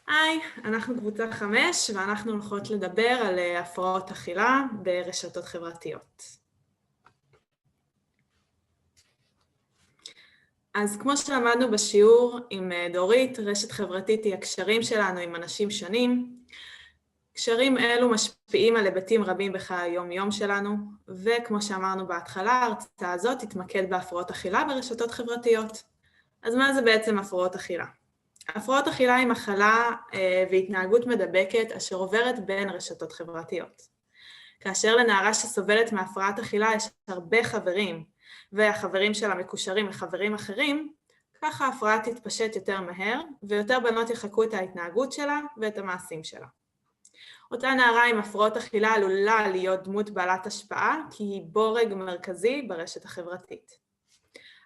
היי, אנחנו קבוצה 5 ואנחנו הולכות לדבר על הפרעות אכילה ברשתות חברתיות. אז כמו שלמדנו בשיעור עם דורית, רשת חברתית היא הקשרים שלנו עם אנשים שונים. קשרים אלו משפיעים על היבטים רבים בחיי היום-יום שלנו, וכמו שאמרנו בהתחלה, ההרצאה הזאת תתמקד בהפרעות אכילה ברשתות חברתיות. אז מה זה בעצם הפרעות אכילה? הפרעות אכילה היא מחלה והתנהגות מדבקת אשר עוברת בין רשתות חברתיות. כאשר לנערה שסובלת מהפרעת אכילה יש הרבה חברים, והחברים שלה מקושרים לחברים אחרים, ככה ההפרעה תתפשט יותר מהר, ויותר בנות יחקו את ההתנהגות שלה ואת המעשים שלה. אותה נערה עם הפרעות אכילה עלולה להיות דמות בעלת השפעה, כי היא בורג מרכזי ברשת החברתית.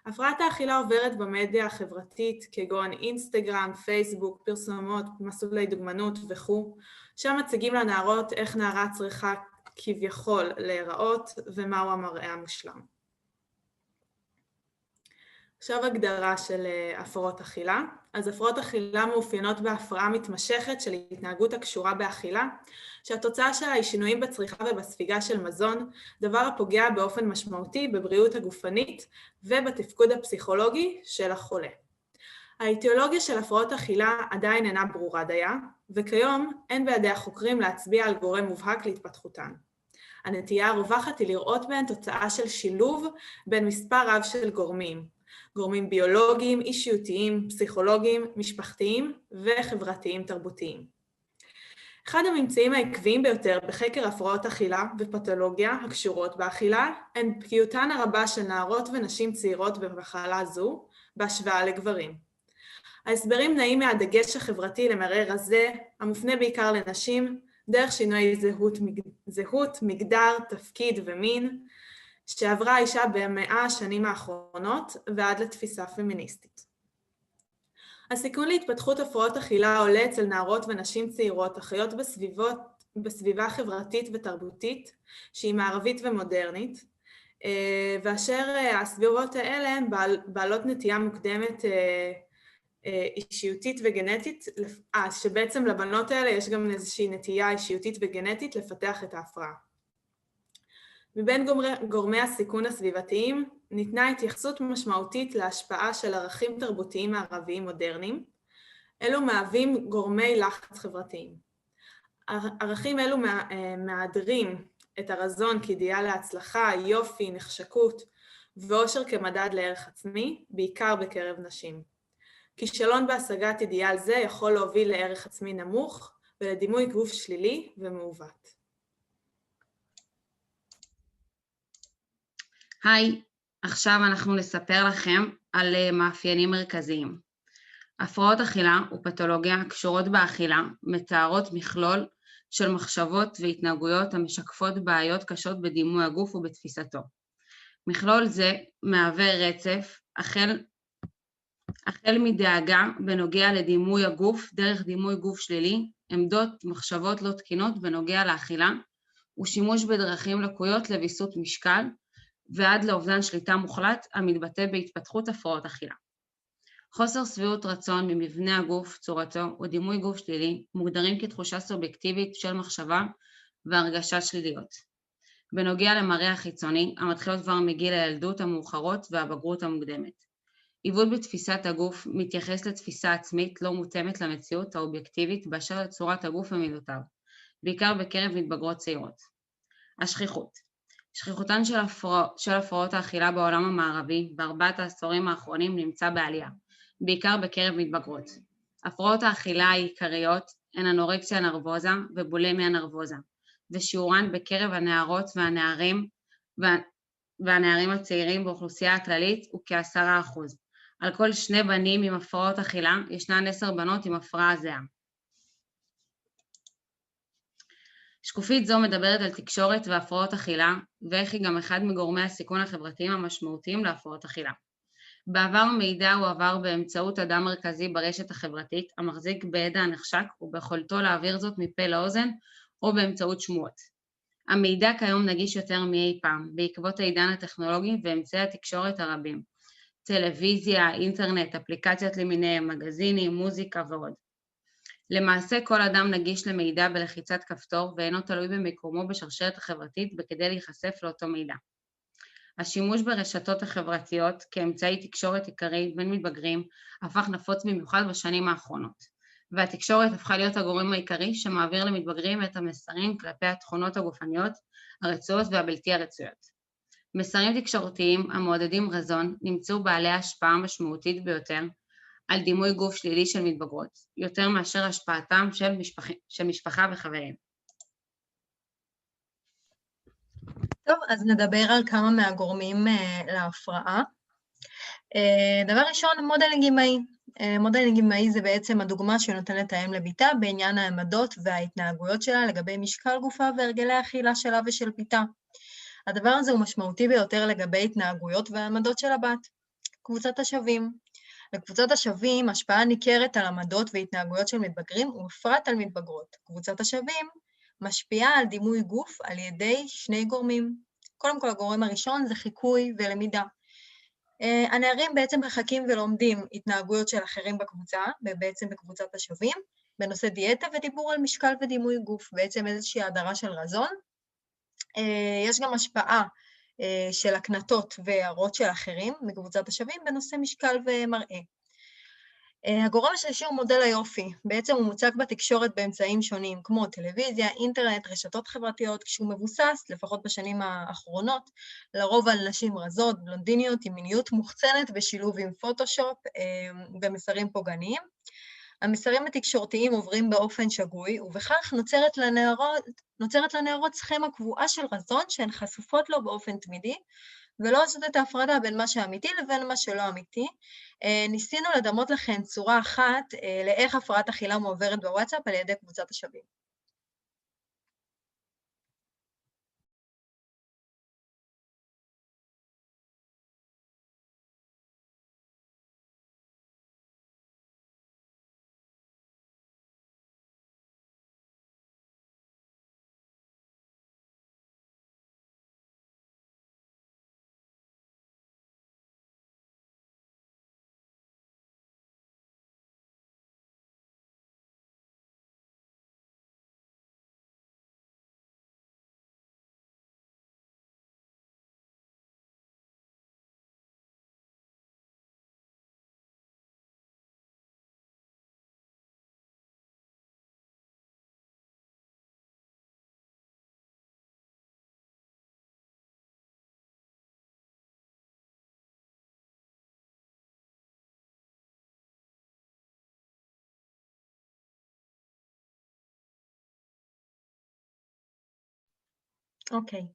הפרעת האכילה עוברת במדיה החברתית כגון אינסטגרם, פייסבוק, פרסומות, מסלולי דוגמנות וכו', שם מציגים לנערות איך נערה צריכה כביכול להיראות ומהו המראה המושלם. עכשיו הגדרה של הפרעות אכילה. אז הפרעות אכילה מאופיינות בהפרעה מתמשכת של התנהגות הקשורה באכילה, שהתוצאה שלה היא שינויים בצריכה ובספיגה של מזון, דבר הפוגע באופן משמעותי בבריאות הגופנית ובתפקוד הפסיכולוגי של החולה. האיטיולוגיה של הפרעות אכילה עדיין אינה ברורה דייה, וכיום אין בידי החוקרים להצביע על גורם מובהק להתפתחותן. הנטייה הרווחת היא לראות בהן תוצאה של שילוב בין מספר רב של גורמים ביולוגיים, אישיותיים, פסיכולוגיים, משפחתיים וחברתיים תרבותיים. אחד הממצאים העקביים ביותר בחקר הפרעות אכילה ופתולוגיה הקשורות באכילה, הן פגיעותן הרבה של נערות ונשים צעירות במחלה זו, בהשוואה לגברים. ההסברים נעים מהדגש החברתי למראה רזה, המופנה בעיקר לנשים, דרך שינוי זהות, מגדר, תפקיד ומין, שעברה האישה ב100 השנים האחרונות ועד לתפיסה פמיניסטית. הסיכון להתפתחות הפרעות אכילה עולה אצל נערות ונשים צעירות החיות בסביבה חברתית ותרבותית שהיא מערבית ומודרנית, ואשר הסביבות האלה הן בעלות נטייה מוקדמת אישיותית וגנטית, שבעצם לבנות האלה יש גם איזושהי נטייה אישיותית וגנטית לפתח את ההפרעה. מבין גורמי הסיכון הסביבתיים, ניתנה התייחסות משמעותית להשפעה של ערכים תרבותיים מערביים מודרניים, אלו מהווים גורמי לחץ חברתיים. ערכים אלו מהדרים את הרזון כאידיאל להצלחה, יופי, נחשקות ואושר כמדד לערך עצמי, בעיקר בקרב נשים. כישלון בהשגת אידיאל זה יכול להוביל לערך עצמי נמוך ולדימוי גוף שלילי ומעוות. היי, עכשיו אנחנו נספר לכם על מאפיינים מרכזיים. הפרעות אכילה ופתולוגיה הקשורות באכילה מתארות מכלול של מחשבות והתנהגויות המשקפות בעיות קשות בדימוי הגוף ובתפיסתו. מכלול זה מהווה רצף החל מדאגה בנוגע לדימוי הגוף דרך דימוי גוף שלילי, עמדות, מחשבות לא תקינות בנוגע לאכילה ושימוש בדרכים לקויות לוויסות משקל, ועד לאובדן שליטה מוחלט המתבטא בהתפתחות הפרעות אכילה. חוסר שביעות רצון ממבנה הגוף, צורתו או דימוי גוף שלילי מוגדרים כתחושה סובייקטיבית של מחשבה והרגשה שליליות. בנוגע למראה החיצוני, המתחילות כבר מגיל הילדות המאוחרות והבגרות המוקדמת. עיוות בתפיסת הגוף מתייחס לתפיסה עצמית לא מותאמת למציאות האובייקטיבית באשר לצורת הגוף ומידותיו, בעיקר בקרב מתבגרות צעירות. השכיחות שכיחותן של הפרעות האכילה בעולם המערבי בארבעת העשורים האחרונים נמצא בעלייה, בעיקר בקרב מתבגרות. הפרעות האכילה העיקריות הן אנורקסיה נרבוזה ובולימיה נרבוזה, ושיעורן בקרב הנערות והנערים הצעירים באוכלוסייה הכללית הוא כ10%. על כל 2 בנים עם הפרעות אכילה ישנן 10 בנות עם הפרעה זהה. שקופית זו מדברת על תקשורת והפרעות אכילה, ואיך היא גם אחד מגורמי הסיכון החברתיים המשמעותיים להפרעות אכילה. בעבר מידע הועבר באמצעות אדם מרכזי ברשת החברתית, המחזיק בידע הנחשק וביכולתו להעביר זאת מפה לאוזן או באמצעות שמועות. המידע כיום נגיש יותר מאי פעם, בעקבות העידן הטכנולוגי ואמצעי התקשורת הרבים. טלוויזיה, אינטרנט, אפליקציות למיניהם, מגזינים, מוזיקה ועוד. למעשה כל אדם נגיש למידע בלחיצת כפתור ואינו תלוי במקומו בשרשרת החברתית בכדי להיחשף לאותו מידע. השימוש ברשתות החברתיות כאמצעי תקשורת עיקרי בין מתבגרים הפך נפוץ במיוחד בשנים האחרונות, והתקשורת הפכה להיות הגורם העיקרי שמעביר למתבגרים את המסרים כלפי התכונות הגופניות, הרצויות והבלתי הרצויות. מסרים תקשורתיים המעודדים רזון נמצאו בעלי השפעה משמעותית ביותר על דימוי גוף שלילי של מתבגרות, יותר מאשר השפעתם של משפחה וחברים. טוב, אז נדבר על כמה מהגורמים להפרעה. דבר ראשון, מודלינג אמאי. מודלינג אמאי זה בעצם הדוגמה שנותנת האם לביתה בעניין העמדות וההתנהגויות שלה לגבי משקל גופה והרגלי האכילה שלה ושל ביתה. הדבר הזה הוא משמעותי ביותר לגבי התנהגויות והעמדות של הבת. קבוצת השווים. לקבוצת השווים השפעה ניכרת על עמדות והתנהגויות של מתבגרים ובפרט על מתבגרות. קבוצת השווים משפיעה על דימוי גוף על ידי שני גורמים. קודם כל, הגורם הראשון זה חיקוי ולמידה. הנערים בעצם מחכים ולומדים התנהגויות של אחרים בקבוצה, ובעצם בקבוצת השווים, בנושא דיאטה ודיבור על משקל ודימוי גוף, בעצם איזושהי הדרה של רזון. יש גם השפעה של הקנטות והערות של אחרים מקבוצת השווים בנושא משקל ומראה. הגורם השלישי הוא מודל היופי, בעצם הוא מוצג בתקשורת באמצעים שונים, כמו טלוויזיה, אינטרנט, רשתות חברתיות, כשהוא מבוסס, לפחות בשנים האחרונות, לרוב על נשים רזות, בלונדיניות, עם מיניות מוחצנת בשילוב עם פוטושופ ומסרים פוגעניים. המסרים התקשורתיים עוברים באופן שגוי, ובכך נוצרת לנערות סכמה קבועה של רזון שהן חשופות לו באופן תמידי, ולא עושות את ההפרדה בין מה שאמיתי לבין מה שלא אמיתי. ניסינו לדמות לכן צורה אחת לאיך הפרעת אכילה מועברת בוואטסאפ על ידי קבוצת השווים. אוקיי.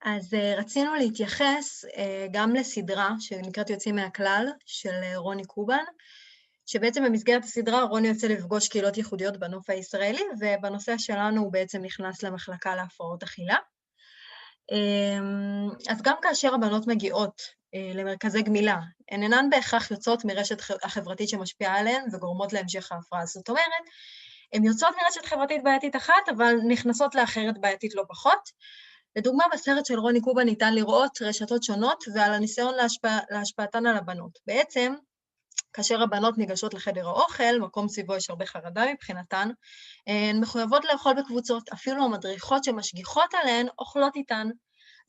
אז רצינו להתייחס גם לסדרה שנקראת יוצאים מהכלל של רוני קובן, שבעצם במסגרת הסדרה רוני יוצא לפגוש קהילות ייחודיות בנוף הישראלי, ובנושא שלנו הוא בעצם נכנס למחלקה להפרעות אכילה. אז גם כאשר הבנות מגיעות למרכזי גמילה, הן אינן בהכרח יוצאות מרשת החברתית שמשפיעה עליהן וגורמות להמשך ההפרעה. זאת אומרת, הן יוצאות מרשת חברתית בעייתית אחת, אבל נכנסות לאחרת בעייתית לא פחות. לדוגמה, בסרט של רוני קובן ניתן לראות רשתות שונות ועל הניסיון להשפעתן על הבנות. בעצם, כאשר הבנות ניגשות לחדר האוכל, מקום סביבו יש הרבה חרדה מבחינתן, הן מחויבות לאכול בקבוצות, אפילו המדריכות שמשגיחות עליהן אוכלות איתן.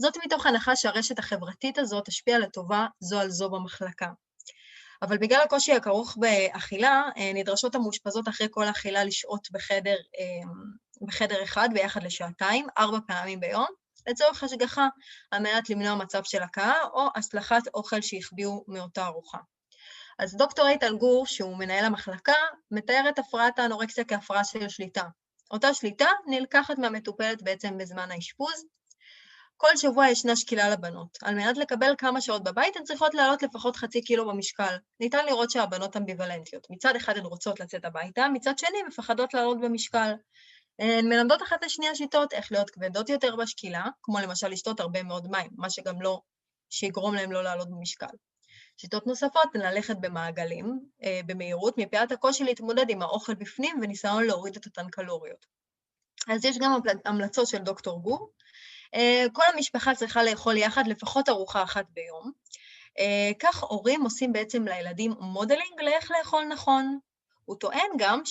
זאת מתוך הנחה שהרשת החברתית הזאת תשפיע לטובה זו על זו במחלקה. אבל בגלל הקושי הכרוך באכילה, נדרשות המאושפזות אחרי כל אכילה לשהות בחדר אחד ביחד לשעתיים, 4 פעמים ביום, לצורך השגחה, על מנת למנוע מצב של הקאה או הסלחת אוכל שהחביאו מאותה ארוחה. אז דוקטור איתן גור, שהוא מנהל המחלקה, מתאר את הפרעת האנורקסיה כהפרעה של שליטה. אותה שליטה נלקחת מהמטופלת בעצם בזמן האשפוז. כל שבוע ישנה שקילה לבנות. על מנת לקבל כמה שעות בבית, הן צריכות לעלות לפחות 0.5 קילו במשקל. ניתן לראות שהבנות אמביוולנטיות. מצד אחד הן רוצות לצאת הביתה, מצד שני מפחדות לעלות במשקל. הן מלמדות אחת לשנייה שיטות איך להיות כבדות יותר בשקילה, כמו למשל לשתות הרבה מאוד מים, מה שגם לא, שיגרום להם לא לעלות במשקל. שיטות נוספות הן ללכת במעגלים, במהירות, מפאת הקושי להתמודד עם האוכל בפנים וניסיון להוריד את אותן קלוריות. אז יש גם המלצות של דוקטור גור. כל המשפחה צריכה לאכול יחד לפחות ארוחה אחת ביום. כך הורים עושים בעצם לילדים מודלינג לאיך לאכול נכון. הוא טוען גם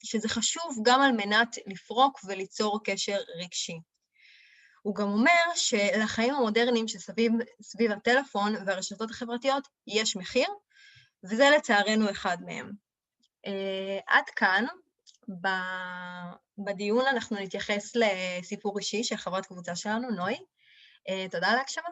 שזה חשוב גם על מנת לפרוק וליצור קשר רגשי. הוא גם אומר שלחיים המודרניים שסביב הטלפון והרשתות החברתיות יש מחיר, וזה לצערנו אחד מהם. עד כאן, בדיון אנחנו נתייחס לסיפור אישי של חברת קבוצה שלנו, נוי. תודה על ההקשבה.